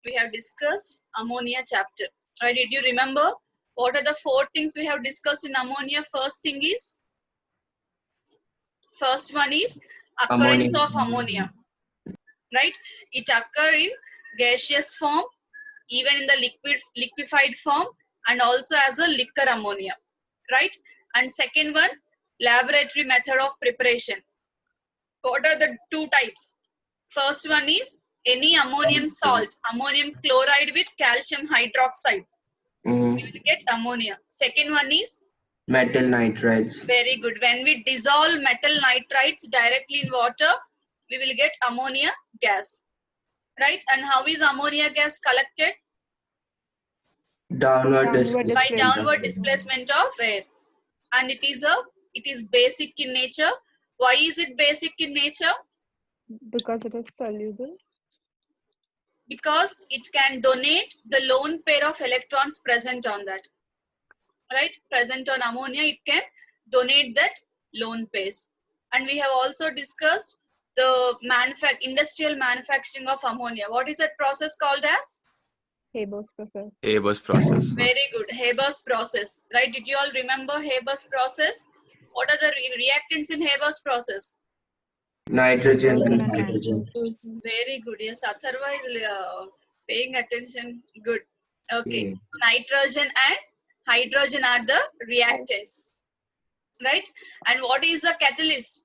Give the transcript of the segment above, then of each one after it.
we have discussed ammonia chapter. Right? Did you remember what are the 4 things we have discussed in ammonia? First one is occurrence Ammonia. of ammonia. Right? It occurs in gaseous form, even in the liquefied form, and also as a liquor ammonia. Right? And second one, laboratory method of preparation. What are the 2 types? First one is any ammonium salt, ammonium chloride with calcium hydroxide. We will get ammonia. Second one is Metal nitrides. very good. When we dissolve metal nitrides directly in water, we will get ammonia gas. Right? And how is ammonia gas collected? Downward By displacement. downward displacement of air. And it is basic in nature. Why is it basic in nature? Because it is soluble. Because it can donate the lone pair of electrons present on that. Right? Present on ammonia, it can donate that lone pairs. And we have also discussed the industrial manufacturing of ammonia. What is that process called as? Haber's process. Haber's process. Very good. Haber's process. Right? Did you all remember Haber's process? What are the reactants in Haber's process? Nitrogen. Very good. Yes, Atharva is paying attention. Good. Okay. Nitrogen and hydrogen are the reactants. Right? And what is the catalyst?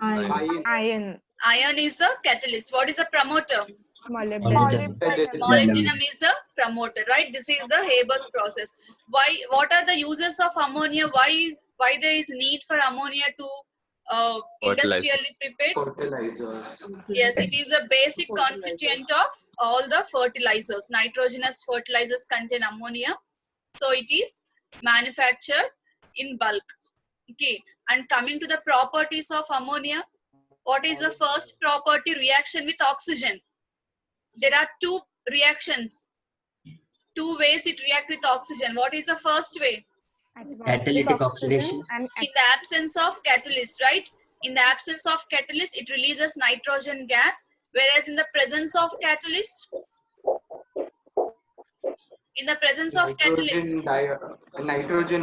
Iron. Iron is the catalyst. What is the promoter? Molybdenum. Molybdenum is the promoter, right? This is the Haber's process. What are the uses of ammonia? Why there is need for ammonia to industrially prepared? Fertilizers. Yes, it is a basic constituent of all the fertilizers. Nitrogenous fertilizers contain ammonia. So it is manufactured in bulk. Okay, and coming to the properties of ammonia, what is the first property? Reaction with oxygen. There are 2 reactions, 2 ways it reacts with oxygen. What is the first way? Catalytic oxidation. And In the absence of catalyst, right? In the absence of catalyst, it releases nitrogen gas, whereas in the presence of catalyst, Nitrogen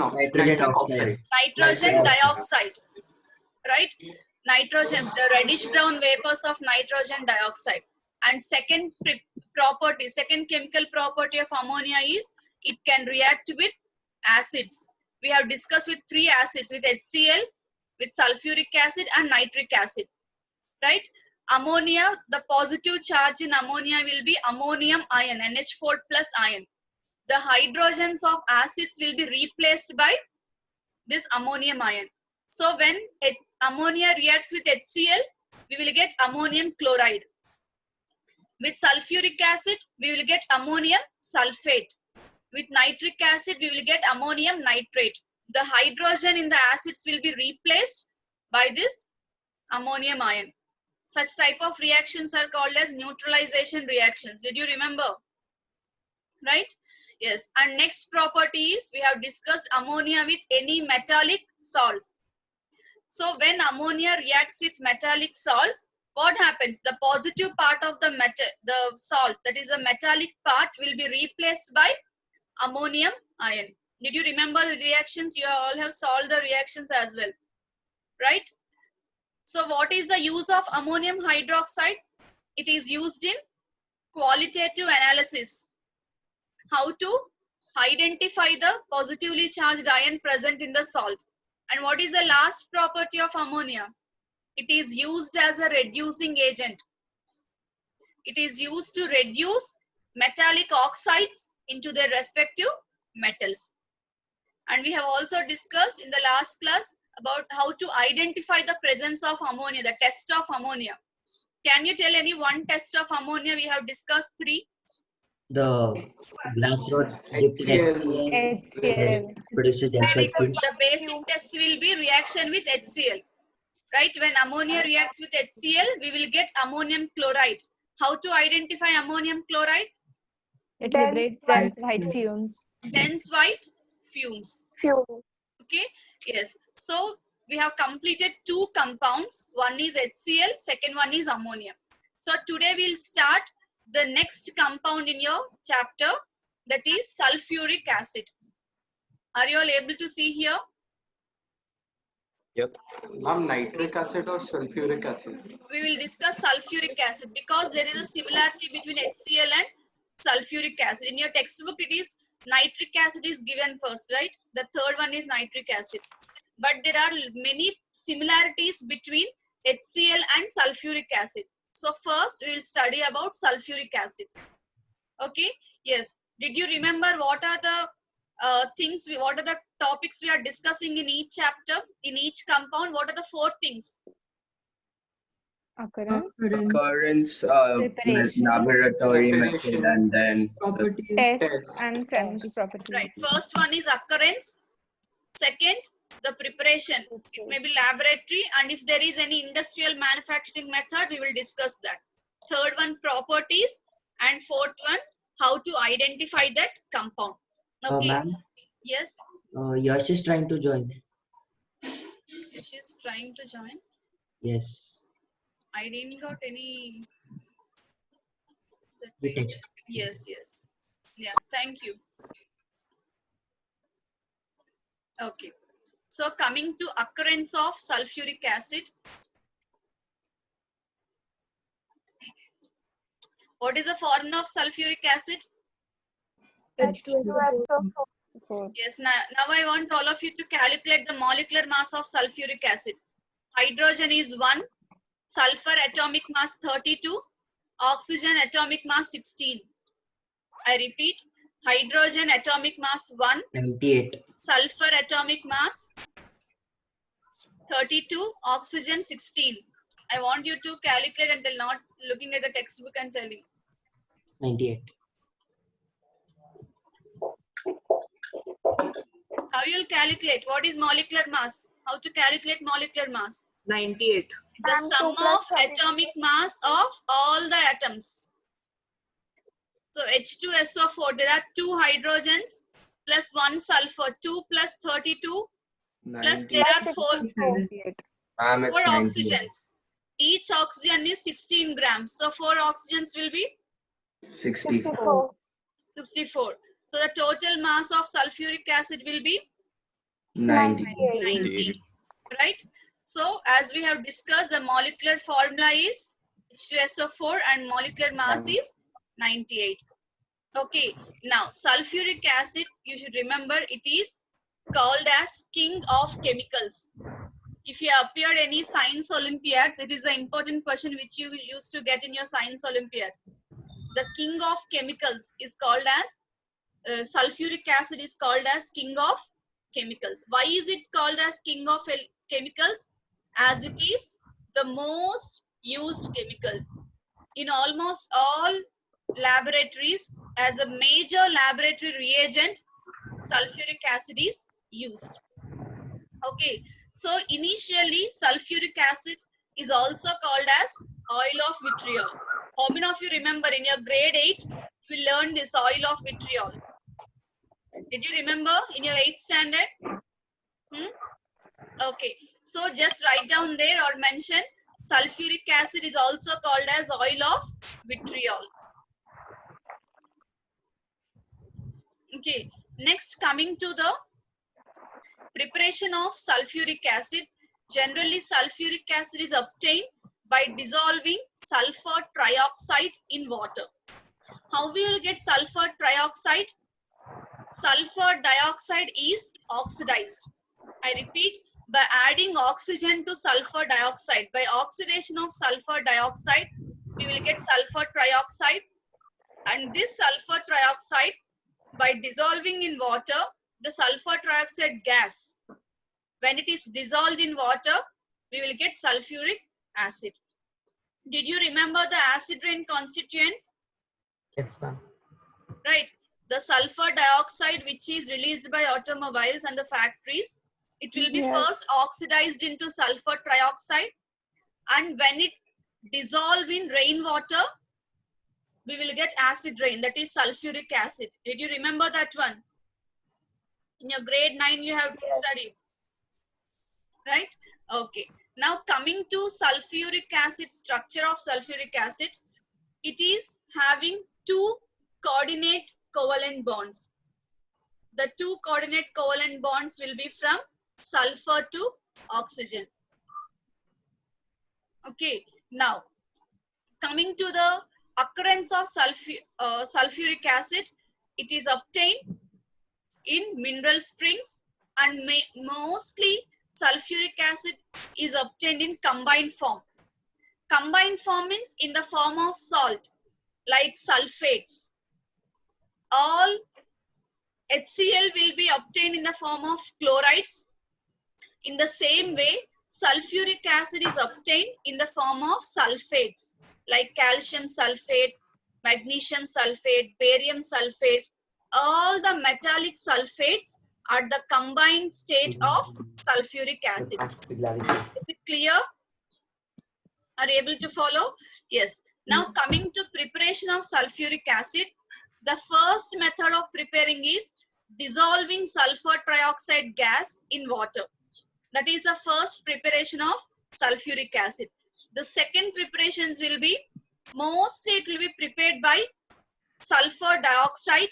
oxide. Nitrogen dioxide, right? Nitrogen, the reddish brown vapors of nitrogen dioxide. And second chemical property of ammonia is it can react with acids. We have discussed with 3 acids, with HCl, with sulfuric acid and nitric acid, right? Ammonia, the positive charge in ammonia will be ammonium ion, NH4 plus ion. The hydrogens of acids will be replaced by this ammonium ion. So when ammonia reacts with HCl, we will get ammonium chloride. With sulfuric acid, we will get ammonium sulfate. With nitric acid, we will get ammonium nitrate. The hydrogen in the acids will be replaced by this ammonium ion. Such type of reactions are called as neutralization reactions. Did you remember? Right? Yes. And next property is we have discussed ammonia with any metallic salts. So when ammonia reacts with metallic salts, what happens? The positive part of the salt, that is a metallic part, will be replaced by ammonium ion. Did you remember the reactions? You all have solved the reactions as well, right? So what is the use of ammonium hydroxide? It is used in qualitative analysis. How to identify the positively charged ion present in the salt. And what is the last property of ammonia? It is used as a reducing agent. It is used to reduce metallic oxides into their respective metals. And we have also discussed in the last class about how to identify the presence of ammonia, the test of ammonia. Can you tell any one test of ammonia? We have discussed 3. The glass rod dipped in HCl produces gas Very like good. fumes. The basic test will be reaction with HCl. Right? When ammonia reacts with HCl, we will get ammonium chloride. How to identify ammonium chloride? it liberates dense white fumes. Dense white fumes. Okay? Yes. So we have completed 2 compounds. One is HCl, second one is ammonia. So today we'll start the next compound in your chapter, that is sulfuric acid. Are you all able to see here? Ma'am, nitric acid or sulfuric acid? We will discuss sulfuric acid because there is a similarity between HCl and sulfuric acid. In your textbook, it is nitric acid is given first, right? The third one is nitric acid. But there are many similarities between HCl and sulfuric acid. So first, we will study about sulfuric acid. Okay? Yes. Did you remember what are the what are the topics we are discussing in each chapter, in each compound? What are the 4 things? Occurrence, Occurrence, Preparation. laboratory method, Preparation. and then test, Test. and chemical properties. Right. First one is occurrence. Second, the preparation. It may be laboratory, and if there is any industrial manufacturing method, we will discuss that. Third one, properties, and fourth one, how to identify that compound. Okay. Ma'am, Yes. Yash is trying to join. She's trying to join. Yes. I didn't got any. We text. Yes, yes. Yeah, thank you. Okay. So coming to occurrence of sulfuric acid. What is the formula of sulfuric acid? Four. Yes, now I want all of you to calculate the molecular mass of sulfuric acid. Hydrogen is 1, sulfur atomic mass 32, oxygen atomic mass 16. I repeat, hydrogen atomic mass 1, 98. sulfur atomic mass 32, oxygen 16. I want you to calculate until not looking at the textbook and telling. 98. How you will calculate? What is molecular mass? How to calculate molecular mass? 98. The sum of atomic mass of all the atoms. So H2SO4, there are 2 hydrogens plus 1 sulfur, 2 plus 32 plus 90. there are 4 Ma'am, it's 98. oxygens. Each oxygen is 16 grams. So 4 oxygens will be 64. 64. So the total mass of sulfuric acid will be 90. 90. Right? So as we have discussed, the molecular formula is H2SO4 and molecular mass is 98. Okay. Now sulfuric acid, you should remember, it is called as king of chemicals. If you appeared any science olympiads, it is an important question which you used to get in your science olympiad. The king of chemicals is called as sulfuric acid is called as king of chemicals. Why is it called as king of chemicals? As it is the most used chemical in almost all laboratories. As a major laboratory reagent, sulfuric acid is used. Okay, so initially sulfuric acid is also called as oil of vitriol. How many of you remember in your grade 8 you learned this oil of vitriol? Did you remember in your 8th standard? Okay, so just write down there or mention sulfuric acid is also called as oil of vitriol. Okay, next coming to the preparation of sulfuric acid. Generally sulfuric acid is obtained by dissolving sulfur trioxide in water. How we will get sulfur trioxide? Sulfur dioxide is oxidized. I repeat, by adding oxygen to sulfur dioxide, by oxidation of sulfur dioxide, we will get sulfur trioxide. And this sulfur trioxide, by dissolving in water, the sulfur trioxide gas, when it is dissolved in water, we will get sulfuric acid. Did you remember the acid rain constituents? Yes, ma'am. Right. The sulfur dioxide which is released by automobiles and the factories, it will be first oxidized into sulfur trioxide, and when it dissolve in rainwater, we will get acid rain, that is sulfuric acid. Did you remember that one? In your grade 9 you have studied, right? Okay. Now coming to sulfuric acid, structure of sulfuric acid. it is having two coordinate covalent bonds. The two coordinate covalent bonds will be from sulfur to oxygen. Okay, now coming to the occurrence of sulfuric acid, it is obtained in mineral springs, and mostly sulfuric acid is obtained in combined form. Combined form means in the form of salt, like sulfates. All HCl will be obtained in the form of chlorides. In the same way, sulfuric acid is obtained in the form of sulfates, like calcium sulfate, magnesium sulfate, barium sulfates. All the metallic sulfates are the combined state of sulfuric acid. Is it clear? Are you able to follow? Yes. Now coming to preparation of sulfuric acid, the first method of preparing is dissolving sulfur trioxide gas in water. That is the first preparation of sulfuric acid. The second preparations will be, mostly it will be prepared by sulfur dioxide,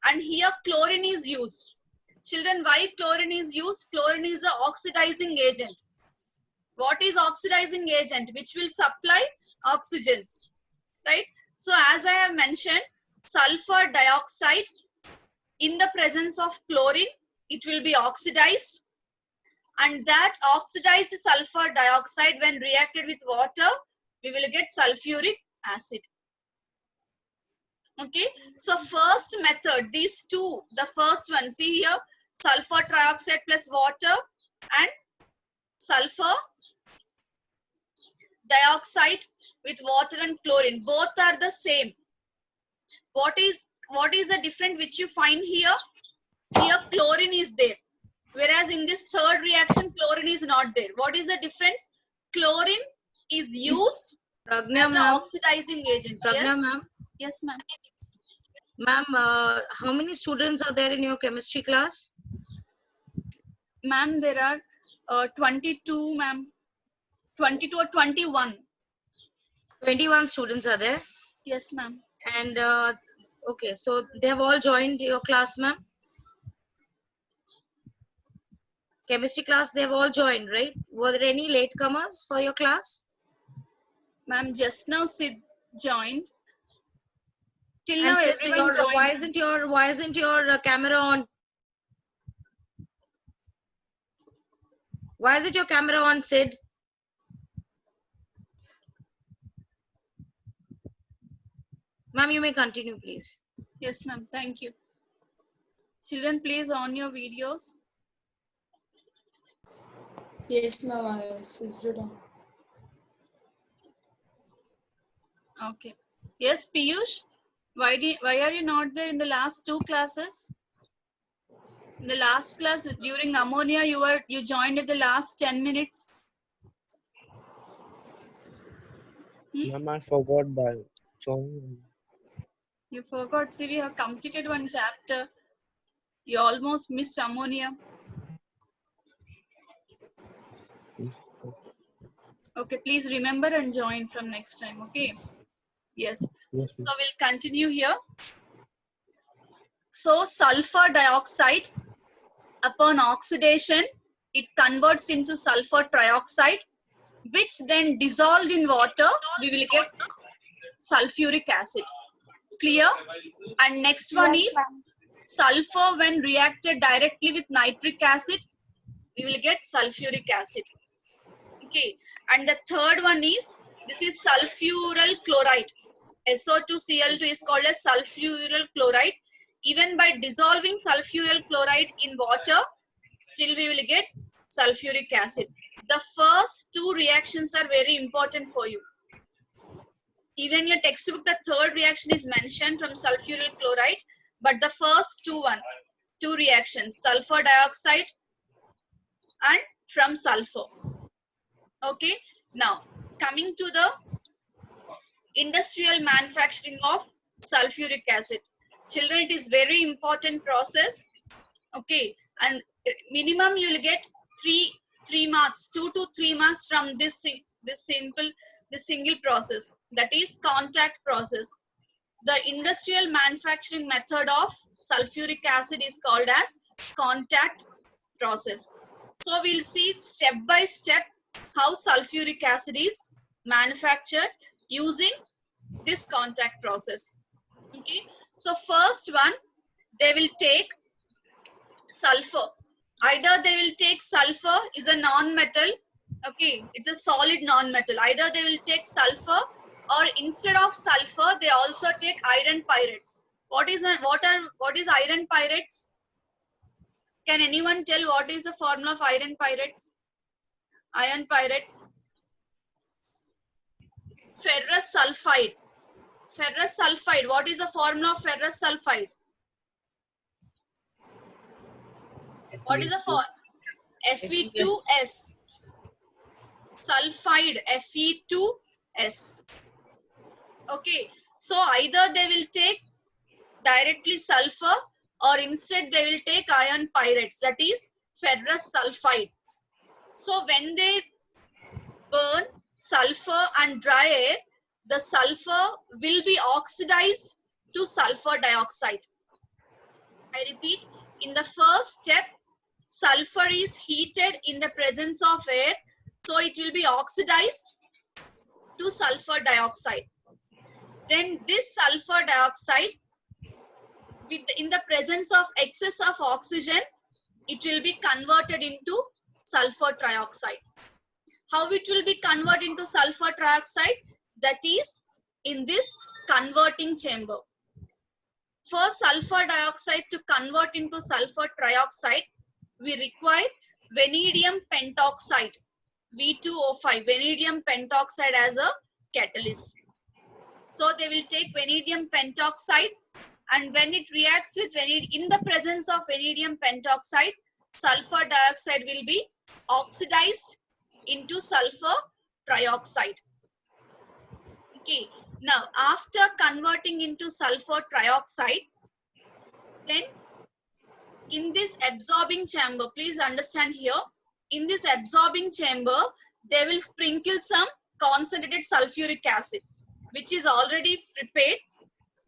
and here chlorine is used. Children, why chlorine is used? Chlorine is the oxidizing agent. What is oxidizing agent? Which will supply oxygens, right? So as I have mentioned, sulfur dioxide in the presence of chlorine, it will be oxidized, and that oxidized sulfur dioxide, when reacted with water, we will get sulfuric acid. Okay, so first method, these two, the first one, see here, sulfur trioxide plus water and sulfur dioxide with water and chlorine, both are the same. What is the difference which you find here? Here chlorine is there, whereas in this third reaction chlorine is not there. What is the difference? Chlorine is used Pragna as an ma'am. oxidizing agent. Pragna Yes, ma'am. yes ma'am. Ma'am, how many students are there in your chemistry class? Ma'am, there are 22, ma'am. 22 or 21. 21 students are there. Yes, ma'am. And okay, so they have all joined your class, ma'am? Chemistry class, they have all joined, right? Were there any latecomers for your class? Ma'am, just now Sid joined. Till And now Sid, everyone joined. why isn't your camera on? Why isn't your camera on, Sid? Ma'am, you may continue, please. Yes, ma'am. Thank you. Children, please on your videos. Yes, ma'am, I switched it on. Okay. Yes, Piyush. Why are you not there in the last two classes? In the last class during ammonia, you joined at the last 10 minutes. Ma'am, I forgot by joining. You forgot. See, we have completed one chapter. You almost missed ammonia. Okay, please remember and join from next time. Okay. Yes. Yes, So we'll continue here. So sulfur dioxide, upon oxidation, it converts into sulfur trioxide, which then dissolved in water, we will get sulfuric acid. Clear? And next one is sulfur when reacted directly with nitric acid, we will get sulfuric acid. Okay. And the third one is, this is sulfuryl chloride. SO2Cl2 is called as sulfuryl chloride. Even by dissolving sulfuryl chloride in water, still we will get sulfuric acid. The first two reactions are very important for you. Even in your textbook, the third reaction is mentioned from sulfuryl chloride, but the first two reactions, sulfur dioxide and from sulfur. Okay. Now, coming to the industrial manufacturing of sulfuric acid. Children, it is very important process. Okay. And minimum you will get 3 marks, 2 to 3 marks from this simple the single process, that is contact process. The industrial manufacturing method of sulfuric acid is called as contact process. So we'll see step by step how sulfuric acid is manufactured using this contact process. Okay, so first one, they will take sulfur. Either they will take sulfur is a non-metal. Okay, it's a solid non-metal. Either they will take sulfur, or instead of sulfur they also take iron pyrites. What is iron pyrites? Can anyone tell what is the formula of iron pyrites? Iron pyrites. Ferrous sulfide. Ferrous sulfide. What is the formula of ferrous sulfide? What is the formula? Fe2S. Sulfide, Fe2S. Okay, so either they will take directly sulfur, or instead they will take iron pyrites, that is ferrous sulfide. So when they burn sulfur and dry air, the sulfur will be oxidized to sulfur dioxide. I repeat, in the first step, sulfur is heated in the presence of air, so it will be oxidized to sulfur dioxide. Then this sulfur dioxide, in the presence of excess of oxygen, it will be converted into sulfur trioxide. How it will be converted into sulfur trioxide? That is in this converting chamber. For sulfur dioxide to convert into sulfur trioxide, we require vanadium pentoxide, V2O5, vanadium pentoxide as a catalyst. So they will take vanadium pentoxide, and when it reacts with vanadium, in the presence of vanadium pentoxide, sulfur dioxide will be oxidized into sulfur trioxide. Okay, now after converting into sulfur trioxide, then in this absorbing chamber, please understand here, in this absorbing chamber, they will sprinkle some concentrated sulfuric acid, which is already prepared.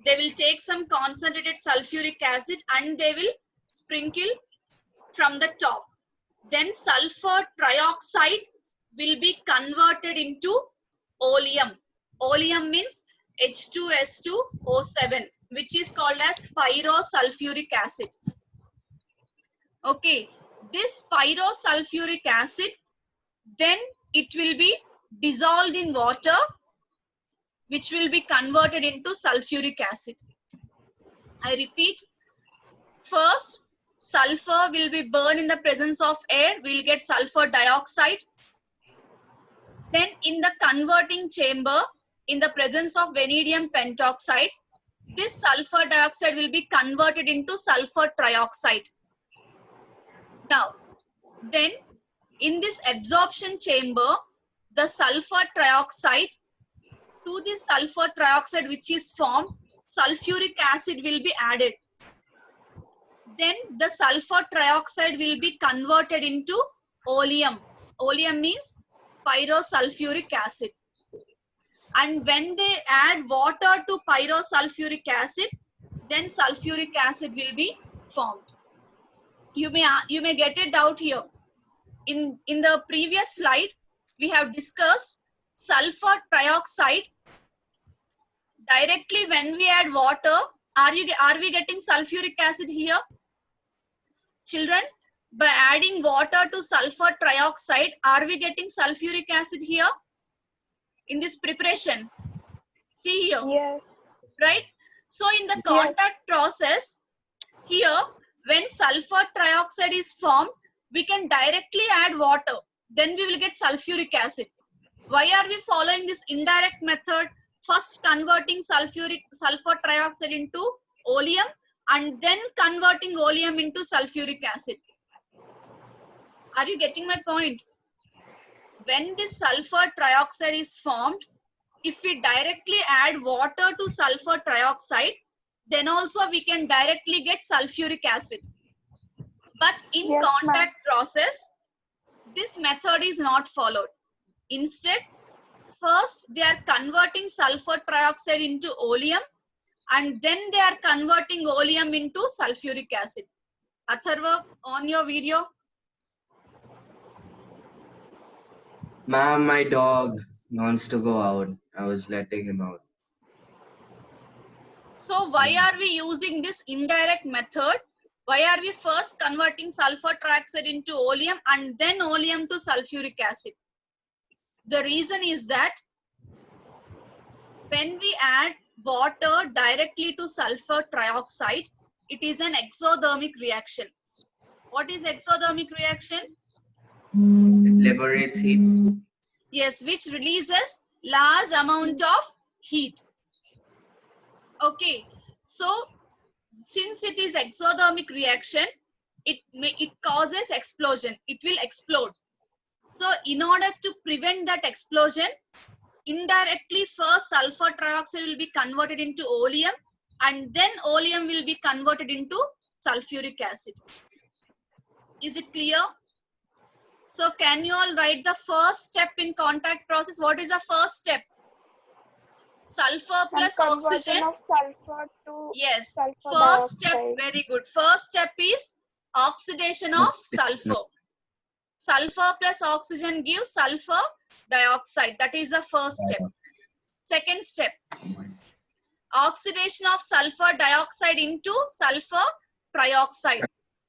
They will take some concentrated sulfuric acid and they will sprinkle from the top. Then sulfur trioxide will be converted into oleum. Oleum means H2S2O7, which is called as pyrosulfuric acid. Okay, this pyrosulfuric acid, then it will be dissolved in water, which will be converted into sulfuric acid. I repeat, first sulfur will be burned in the presence of air, we will get sulfur dioxide. Then in the converting chamber, in the presence of vanadium pentoxide, this sulfur dioxide will be converted into sulfur trioxide. Now, then in this absorption chamber, the sulfur trioxide, to this sulfur trioxide which is formed, sulfuric acid will be added. Then the sulfur trioxide will be converted into oleum. Oleum means pyrosulfuric acid. And when they add water to pyrosulfuric acid, then sulfuric acid will be formed. You may get a doubt here. In the previous slide, we have discussed sulfur trioxide. Directly when we add water, are we getting sulfuric acid here? Children, by adding water to sulfur trioxide, are we getting sulfuric acid here? In this preparation? See here. Yes. Right? So in the contact process, here, when sulfur trioxide is formed, we can directly add water. Then we will get sulfuric acid. Why are we following this indirect method? First converting sulfur trioxide into oleum and then converting oleum into sulfuric acid. Are you getting my point? When this sulfur trioxide is formed, if we directly add water to sulfur trioxide, then also we can directly get sulfuric acid. But in contact process, this method is not followed. Instead, first they are converting sulfur trioxide into oleum, and then they are converting oleum into sulfuric acid. Atharva, on your video. Ma'am, my dog wants to go out. I was letting him out. So why are we using this indirect method? Why are we first converting sulfur trioxide into oleum and then oleum to sulfuric acid? The reason is that when we add water directly to sulfur trioxide, it is an exothermic reaction. What is exothermic reaction? It liberates heat. Yes, which releases large amount of heat. Okay, so since it is exothermic reaction, it causes explosion. It will explode. So in order to prevent that explosion, indirectly first sulfur trioxide will be converted into oleum, and then oleum will be converted into sulfuric acid. Is it clear? So can you all write the first step in contact process? What is the first step? Sulfur plus oxygen. Of sulfur to Yes. sulfur First step, dioxide. very good. First step is oxidation of sulfur. Sulfur plus oxygen gives sulfur dioxide. That is the first step. Second step, oxidation of sulfur dioxide into sulfur trioxide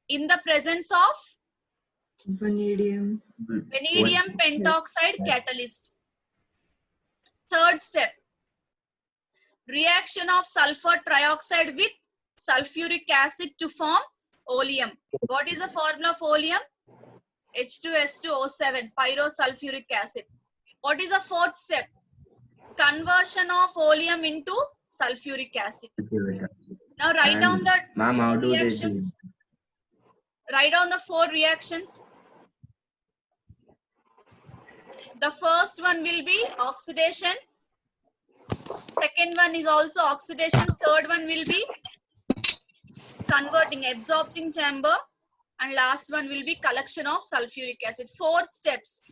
in the presence of Vanadium. vanadium pentoxide catalyst. Third step, reaction of sulfur trioxide with sulfuric acid to form oleum. What is the formula of oleum? H2S2O7, pyrosulfuric acid. What is the fourth step? Conversion of oleum into sulfuric acid. Now write down the Ma'am, how do they do? reactions. Write down the 4 reactions. The first one will be oxidation. Second one is also oxidation. Third one will be converting, absorbing chamber. And last one will be collection of sulfuric acid. 4 steps.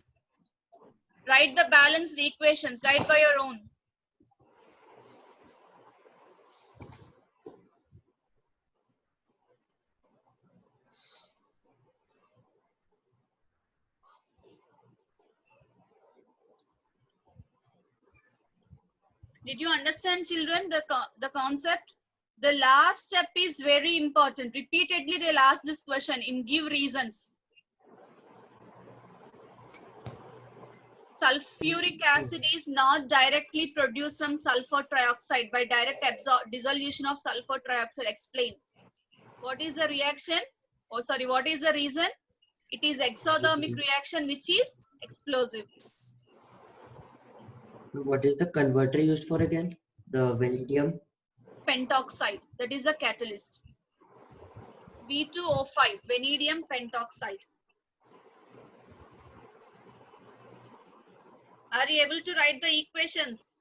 Write the balanced equations. Write by your own. Did you understand, children, the concept? The last step is very important. Repeatedly, they'll ask this question in give reasons. Sulfuric acid is not directly produced from sulfur trioxide by direct dissolution of sulfur trioxide. Explain. What is the reaction? Oh, sorry, what is the reason? It is exothermic reaction which is explosive. What is the converter used for again? The vanadium? Pentoxide, that is a catalyst. V2O5, vanadium pentoxide. Are you able to write the equations?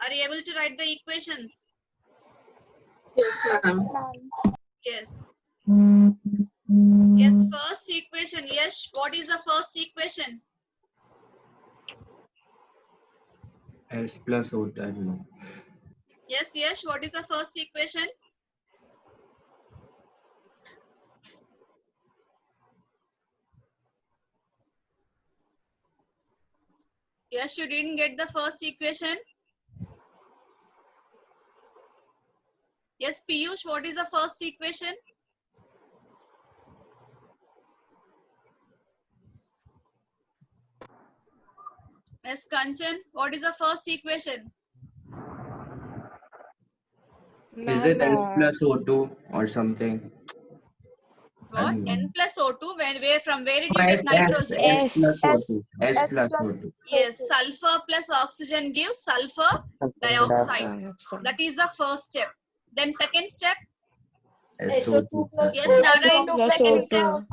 Are you able to write the equations? Yes, ma'am. Yes. Yes, first equation. Yes, what is the first equation? S plus O2. I don't know. Yes, yes, what is the first equation? Yes, you didn't get the first equation. Yes, Piyush, what is the first equation? Yes, Kanchan, what is the first equation? Is it N plus O2 or something? What? N plus O2, from where did you S, get nitrogen? S plus O2. S plus O2. Yes, sulfur plus oxygen gives sulfur dioxide. That is the first step. Then second step. SO2 plus Yes, O2. Narayan, second step.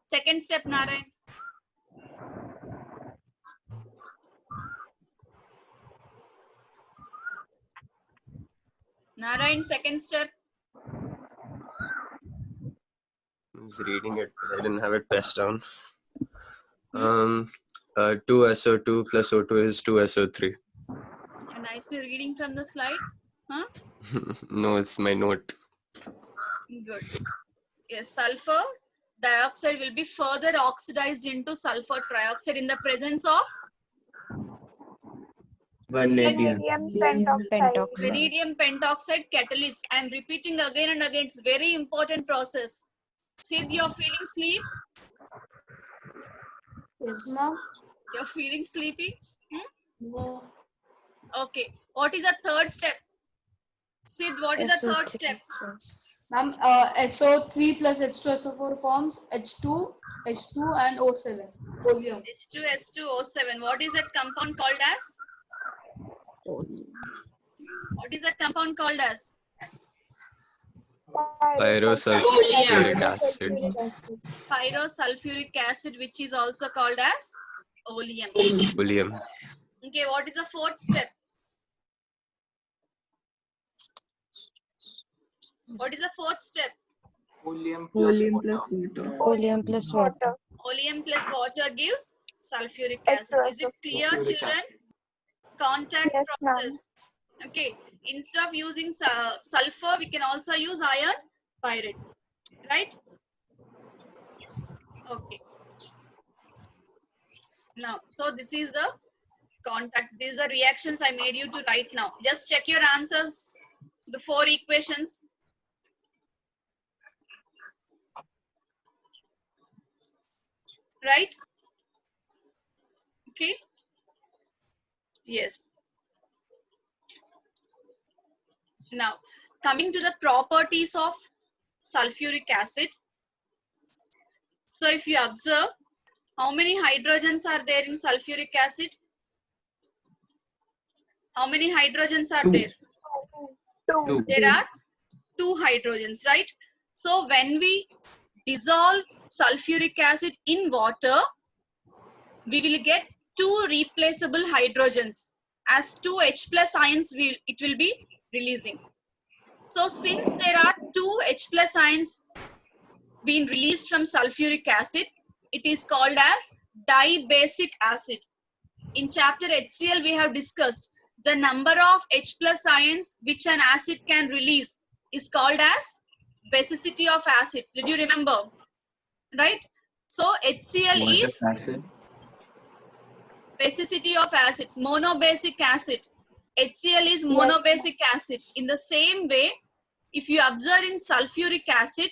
Second step, Narayan. Narayan, second step. I was reading it, but I didn't have it pressed down. 2SO2 plus O2 is 2SO3. Nice reading from the slide. Huh? No, it's my note. Good. Yes, sulfur dioxide will be further oxidized into sulfur trioxide in the presence of Vanadium. Vanadium pentoxide. vanadium pentoxide catalyst. I am repeating again and again. It's very important process. Sid, you're feeling sleep? Yes, ma'am. You're feeling sleepy? No. Okay. What is the third step? Sid, what is the third step? Ma'am, SO3 plus H2SO4 forms H2, H2 and O7. Oleum. H2S2O7. What is that compound called as? What is that compound called as? Pyrosulfuric acid. Pyrosulfuric acid, which is also called as oleum. Oleum. Okay, what is the fourth step? What is the fourth step? Oleum plus water. Oleum plus water. Oleum plus water gives sulfuric acid. Is it clear, Sulfuric children? acid. Contact Yes, ma'am. process. Okay, instead of using sulfur, we can also use iron pyrites, right? Okay. Now, so this is the contact. These are reactions I made you to write now. Just check your answers. The 4 equations. Right? Okay. Yes. Now, coming to the properties of sulfuric acid. So, if you observe, how many hydrogens are there in sulfuric acid? How many hydrogens are there? Two. There are 2 hydrogens, right? So, when we dissolve sulfuric acid in water, we will get 2 replaceable hydrogens. As 2 H plus ions, it will be releasing. So, since there are 2 H plus ions being released from sulfuric acid, it is called as dibasic acid. In chapter HCl, we have discussed the number of H plus ions which an acid can release is called as basicity of acids. Did you remember? Right? So HCl What is is acid? basicity of acids, monobasic acid. HCl is monobasic acid. In the same way, if you observe in sulfuric acid,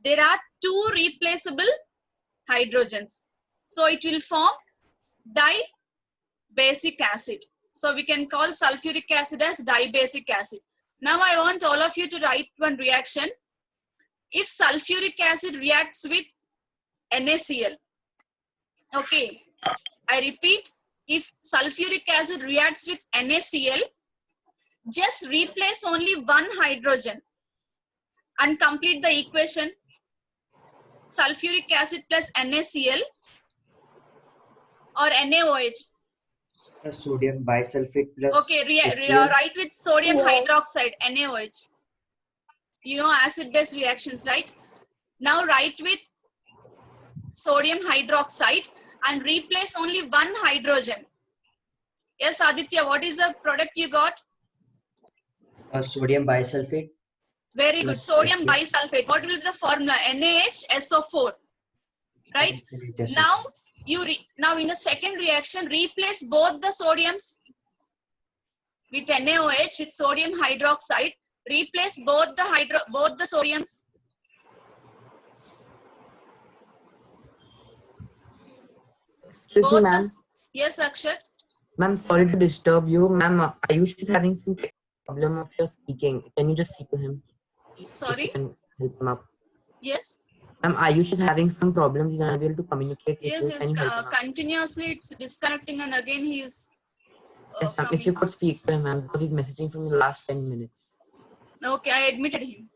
there are 2 replaceable hydrogens. So it will form dibasic acid. So we can call sulfuric acid as dibasic acid. Now I want all of you to write one reaction. If sulfuric acid reacts with NaCl, okay, I repeat, if sulfuric acid reacts with NaCl, just replace only one hydrogen and complete the equation. Sulfuric acid plus NaCl or NaOH. Sodium bisulfate plus Okay, HCl. write with sodium hydroxide, NaOH. You know acid-base reactions, right? Now write with sodium hydroxide and replace only one hydrogen. Yes, Aditya, what is the product you got? Sodium bisulfate. Very good. Plus Sodium HCl. bisulfate. What will be the formula? NaHSO4. Right? Just Now, now in the second reaction, replace both the sodiums with NaOH with sodium hydroxide. Replace both the sodiums. Excuse me, ma'am. Yes, Akshat. Ma'am, sorry to disturb you. Ma'am, Ayush is having some problem of your speaking. Can you just speak to him? Sorry? If you can help him up. Yes. Ma'am, Ayush is having some problems. He's unable to communicate with Yes, you. Can you help him out? continuously it's disconnecting and again he's Yes, ma'am. If you could speak to him, ma'am, because he's messaging from the last 10 minutes. Okay, I admitted him.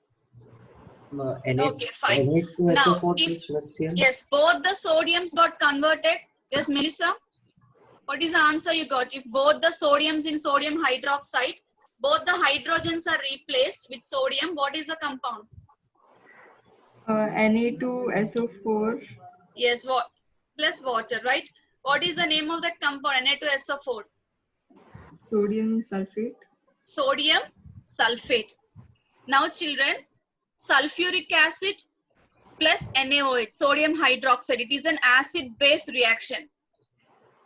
Okay, fine. Na2SO4 Now, plus HCl. yes, both the sodiums got converted. Yes, Melissa? What is the answer you got? If both the sodiums in sodium hydroxide, both the hydrogens are replaced with sodium, what is the compound? Na2SO4. Yes, what? plus water, right? What is the name of that compound? Na2SO4. Sodium sulfate. Sodium sulfate. Now children, sulfuric acid plus NaOH, sodium hydroxide. It is an acid-base reaction,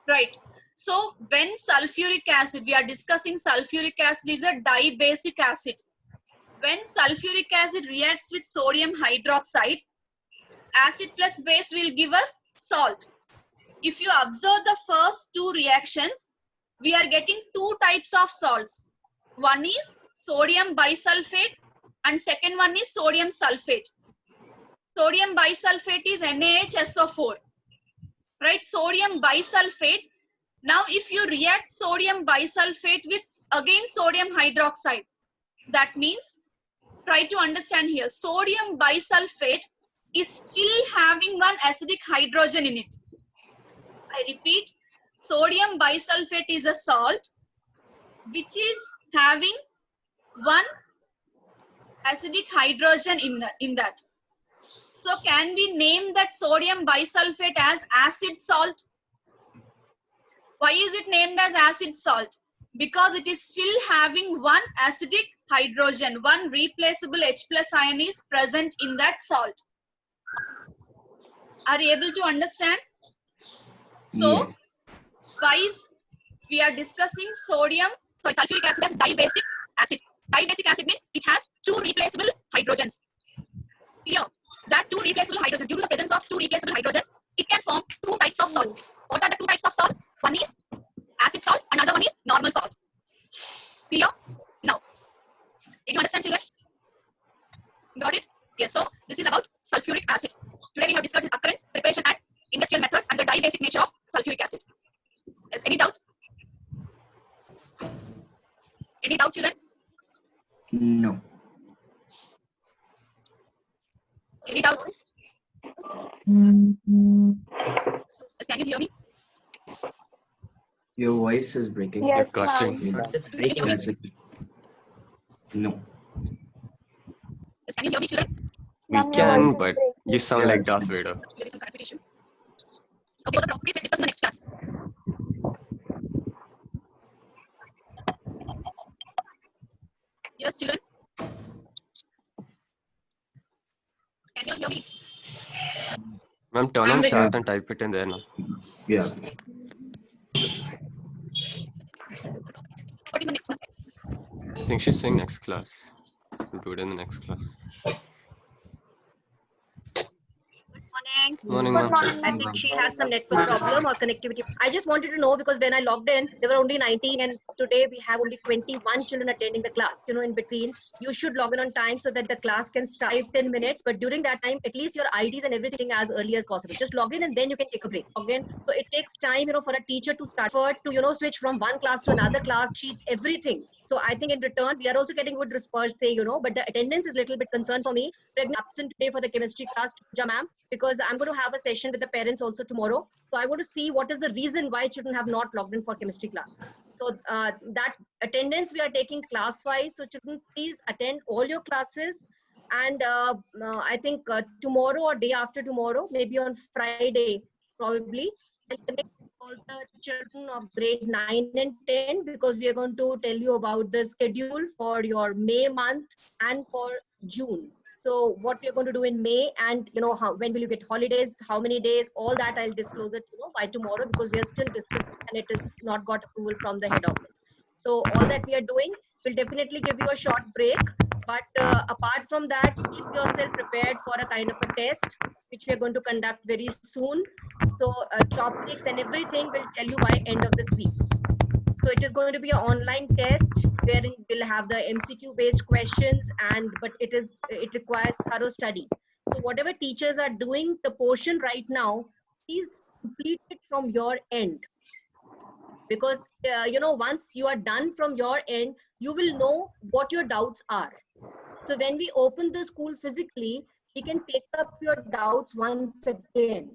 right? So when sulfuric acid, we are discussing sulfuric acid is a dibasic acid. When sulfuric acid reacts with sodium hydroxide, acid plus base will give us salt. If you observe the first two reactions, we are getting two types of salts. One is sodium bisulfate and second one is sodium sulfate. Sodium bisulfate is NaHSO4, right? Sodium bisulfate. Now if you react sodium bisulfate with again sodium hydroxide, that means, try to understand here, sodium bisulfate is still having one acidic hydrogen in it. I repeat, sodium bisulfate is a salt which is having one acidic hydrogen in that. So can we name that sodium bisulfate as acid salt? Why is it named as acid salt? Because it is still having one acidic hydrogen, one replaceable H plus ion is present in that salt. Are you able to understand? So, why we are discussing sulfuric acid as dibasic acid. Dibasic acid means it has two replaceable hydrogens. Clear? That two replaceable hydrogens, due to the presence of two replaceable hydrogens, it can form two types of salts. What are the two types of salts? One is acid salt, another one is normal salt. Clear? Now, did you understand, children? Got it? Yes, so this is about sulfuric acid. Today we have discussed its occurrence, preparation and industrial method and the dibasic nature of sulfuric acid. Yes, any doubt? Any doubt, children? No. Any doubt? Yes, can you hear me? Your voice is breaking. Yes, cutting. It's breaking. That's it. No. Yes, can you hear me, children? We can, but you sound like Darth Vader. There is some repetition. Okay, so the properties we'll discuss in the next class. Yes, children. Can you hear me? Ma'am, turn on chat and type it in there now. Yeah. What is the next class? I think she's saying next class. We'll do it in the next class. Morning, ma'am. I think she has some network problem or connectivity. I just wanted to know because when I logged in, there were only 19 and today we have only 21 children attending the class. You know, in between, you should log in on time so that the class can start 10 minutes. But during that time, at least your IDs and everything as early as possible. Just log in and then you can take a break. Again, so it takes time, you know, for a teacher to start, to, you know, switch from one class to another class, sheets, everything. So I think in return, we are also getting good response, say, you know, but the attendance is a little bit concerned for me. I'm absent today for the chemistry class, ma'am, because I'm going to have a session with the parents also tomorrow. So I want to see what is the reason why children have not logged in for chemistry class. So that attendance we are taking class-wise. So children, please attend all your classes. And I think tomorrow or day after tomorrow, maybe on Friday, probably, all the children of grade 9 and 10, because we are going to tell you about the schedule for your May month and for June. So what we are going to do in May, and you know, when will you get holidays, how many days, all that I'll disclose it, you know, by tomorrow, because we are still discussing and it is not got approval from the head office. So all that we are doing will definitely give you a short break. But apart from that, keep yourself prepared for a kind of a test, which we are going to conduct very soon. So topics and everything will tell you by end of this week. So it is going to be an online test wherein we'll have the MCQ based questions, but it requires thorough study. So whatever teachers are doing the portion right now, please complete it from your end. Because you know, once you are done from your end, you will know what your doubts are. So when we open the school physically, we can take up your doubts once again.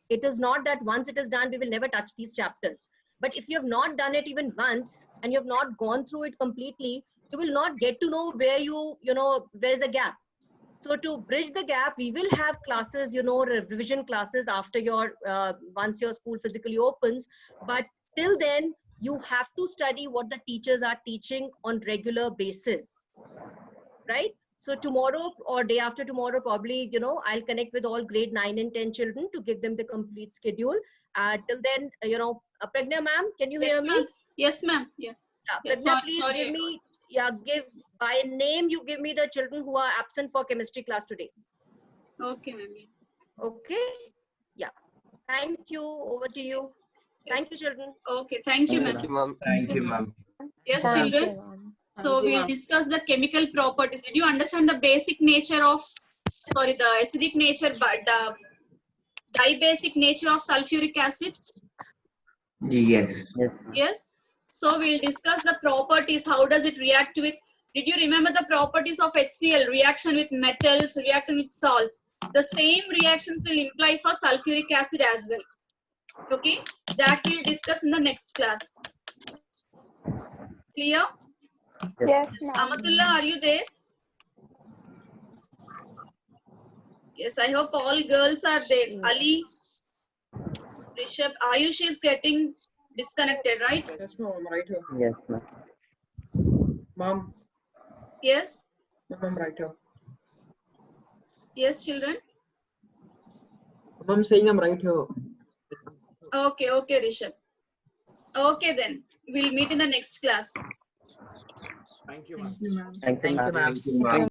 It is not that once it is done, we will never touch these chapters. But if you have not done it even once and you have not gone through it completely, you will not get to know where where is the gap. So to bridge the gap, we will have classes, you know, revision classes after your, once your school physically opens. But till then, you have to study what the teachers are teaching on regular basis, right? So tomorrow or day after tomorrow, probably, you know, I'll connect with all grade 9 and 10 children to give them the complete schedule. Till then, you know, Pragna ma'am, can you hear me? Yes, ma'am. Yeah. Yeah, Yes, Pragna, please sorry, give me, yeah, give by name, you give me the children who are absent for chemistry class today. Okay, ma'am. Okay. Yeah. Thank you. Over to you. Yes. Thank you, children. Okay, thank you, ma'am. Thank you, ma'am. Thank you, ma'am. Yes, Thank children. you, ma'am. So we'll discuss the chemical properties. Did you understand the basic nature of, sorry, the acidic nature, but the dibasic nature of sulfuric acid? Yes. Yes. So we'll discuss the properties. How does it react with? Did you remember the properties of HCl? Reaction with metals, reaction with salts. The same reactions will imply for sulfuric acid as well. Okay. That we'll discuss in the next class. Clear? Yes, ma'am. Amatullah, are you there? Yes, I hope all girls are there. Ali, Rishabh, Ayush is getting disconnected, right? Yes, ma'am, I'm right here. Yes, ma'am. Ma'am, Yes. ma'am, I'm right here. Yes, children. Ma'am, I'm saying I'm right here. Okay, okay, Rishabh. Okay, then we'll meet in the next class. Thank you, ma'am. Thank you, ma'am. Thank you, Thank you, ma'am. ma'am. Thank you, ma'am.